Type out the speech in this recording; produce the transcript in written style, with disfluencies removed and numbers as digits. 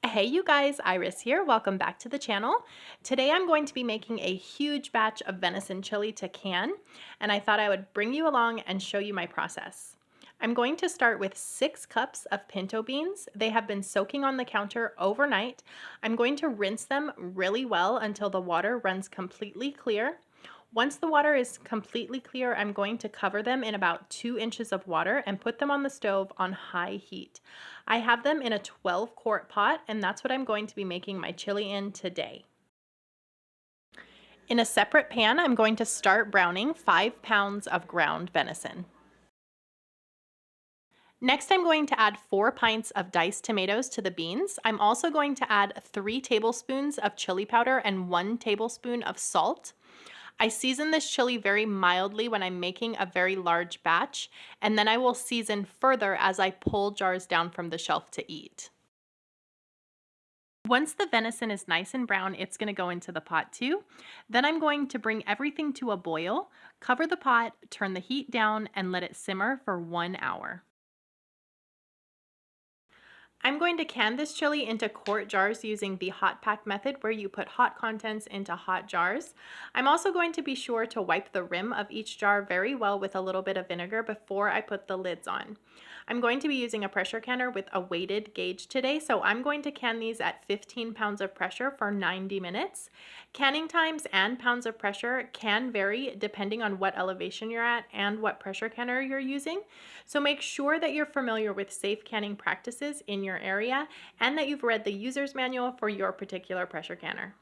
Hey you guys, Iris here. Welcome back to the channel. Today I'm going to be making a huge batch of venison chili to can, and I thought I would bring you along and show you my process. I'm going to start with 6 cups of pinto beans. They have been soaking on the counter overnight. I'm going to rinse them really well until the water runs completely clear. Once the water is completely clear, I'm going to cover them in about 2 inches of water and put them on the stove on high heat. I have them in a 12-quart pot, and that's what I'm going to be making my chili in today. In a separate pan, I'm going to start browning 5 pounds of ground venison. Next, I'm going to add 4 pints of diced tomatoes to the beans. I'm also going to add 3 tablespoons of chili powder and 1 tablespoon of salt. I season this chili very mildly when I'm making a very large batch, and then I will season further as I pull jars down from the shelf to eat. Once the venison is nice and brown, it's going to go into the pot too. Then I'm going to bring everything to a boil, cover the pot, turn the heat down, and let it simmer for 1 hour. I'm going to can this chili into quart jars using the hot pack method where you put hot contents into hot jars. I'm also going to be sure to wipe the rim of each jar very well with a little bit of vinegar before I put the lids on. I'm going to be using a pressure canner with a weighted gauge today, so I'm going to can these at 15 pounds of pressure for 90 minutes. Canning times and pounds of pressure can vary depending on what elevation you're at and what pressure canner you're using. So make sure that you're familiar with safe canning practices in your area and that you've read the user's manual for your particular pressure canner.